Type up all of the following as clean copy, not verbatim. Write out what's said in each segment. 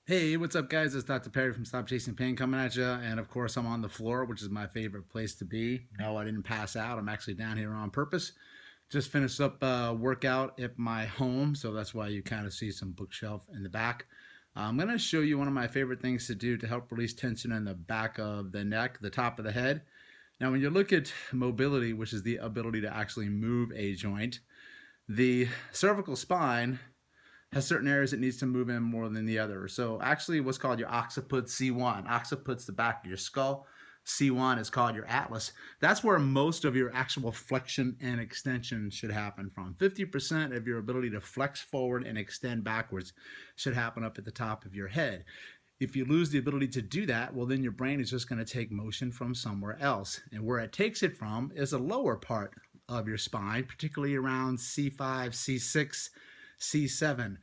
Hey, what's up, guys? It's Dr. Perry from Stop Chasing Pain coming at you. And of course, I'm on the floor, which is my favorite place to be. No, I didn't pass out. I'm actually down here on purpose. Just finished up a workout at my home, so that's why you kind of see some bookshelf in the back. I'm going to show you one of my favorite things to do to help release tension in the back of the neck, the top of the head. Now, when you look at mobility, which is the ability to actually move a joint, the cervical spine has certain areas it needs to move in more than the other. So actually what's called your occiput C1. Occiput's the back of your skull. C1 is called your atlas. That's where most of your actual flexion and extension should happen from. 50% of your ability to flex forward and extend backwards should happen up at the top of your head. If you lose the ability to do that, well, then your brain is just going to take motion from somewhere else. And where it takes it from is the lower part of your spine, particularly around C5, C6, C7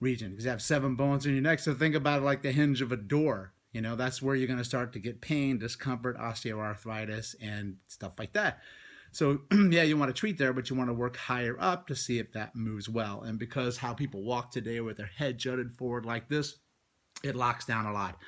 region, because you have 7 bones in your neck. So think about it like the hinge of a door. You know, that's where you're going to start to get pain, discomfort, osteoarthritis, and stuff like that. So yeah, you want to treat there, but you want to work higher up to see if that moves well. And because how people walk today with their head jutted forward like this, it locks down a lot.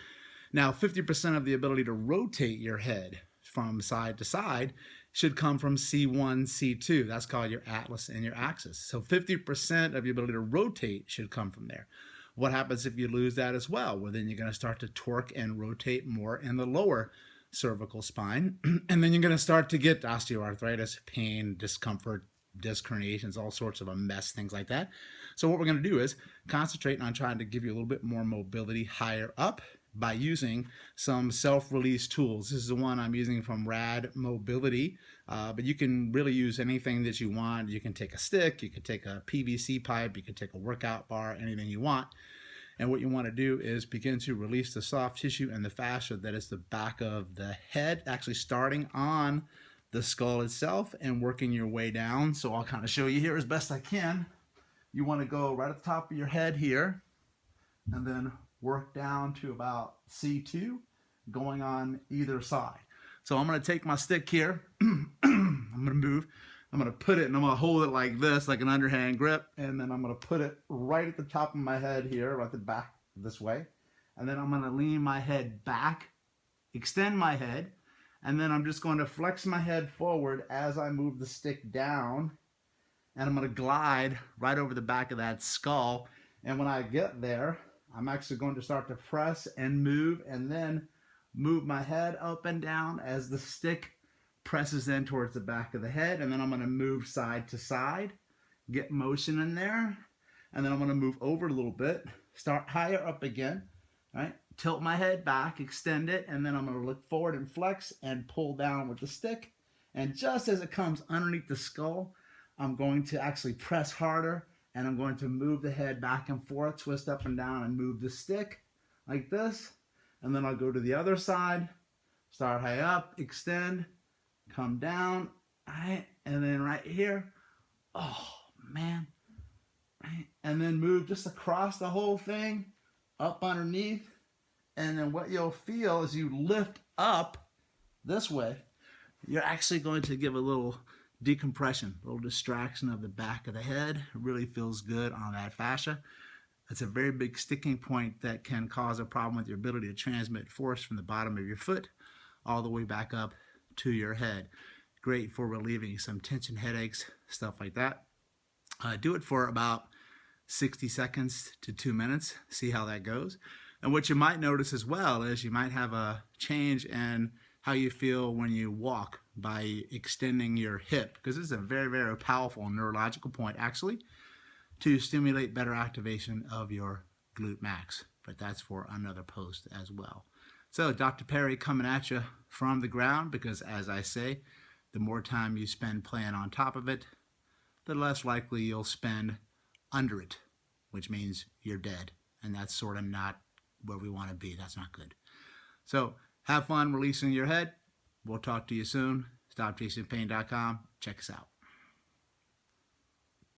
Now, 50% of the ability to rotate your head from side to side should come from C1, C2. That's called your atlas and your axis. So 50% of your ability to rotate should come from there. What happens if you lose that as well? Well, then you're going to start to torque and rotate more in the lower cervical spine. And then you're going to start to get osteoarthritis, pain, discomfort, disc herniations, all sorts of a mess, things like that. So what we're going to do is concentrate on trying to give you a little bit more mobility higher up by using some self-release tools. This is the one I'm using from Rad Mobility, but you can really use anything that you want. You can take a stick, you can take a PVC pipe, you can take a workout bar, anything you want. And what you want to do is begin to release the soft tissue and the fascia that is the back of the head, actually starting on the skull itself and working your way down. So I'll kind of show you here as best I can. You want to go right at the top of your head here and then work down to about C2 going on either side. So I'm going to take my stick here. I'm going to move. I'm going to put it and I'm going to hold it like this, like an underhand grip. And then I'm going to put it right at the top of my head here, right at the back this way. And then I'm going to lean my head back, extend my head. And then I'm just going to flex my head forward as I move the stick down. And I'm going to glide right over the back of that skull. And when I get there, I'm actually going to start to press and move and then move my head up and down as the stick presses in towards the back of the head. And then I'm going to move side to side, get motion in there. And then I'm going to move over a little bit, start higher up again, right? Tilt my head back, extend it, and then I'm going to look forward and flex and pull down with the stick. And just as it comes underneath the skull, I'm going to actually press harder and I'm going to move the head back and forth, twist up and down and move the stick like this. And then I'll go to the other side, start high up, extend, come down, right? And then right here, oh man, right? And then move just across the whole thing, up underneath. And then what you'll feel is you lift up this way, you're actually going to give a little decompression, a little distraction of the back of the head. It really feels good on that fascia. It's a very big sticking point that can cause a problem with your ability to transmit force from the bottom of your foot all the way back up to your head. Great for relieving some tension, headaches, stuff like that. Do it for about 60 seconds to 2 minutes. See how that goes. And what you might notice as well is you might have a change in how you feel when you walk by extending your hip, because this is a very, very powerful neurological point actually to stimulate better activation of your glute max. But that's for another post as well. So Dr. Perry coming at you from the ground, because as I say, the more time you spend playing on top of it, the less likely you'll spend under it, which means you're dead. And that's sort of not where we want to be. That's not good. So have fun releasing your head. We'll talk to you soon. StopChasingPain.com. Check us out.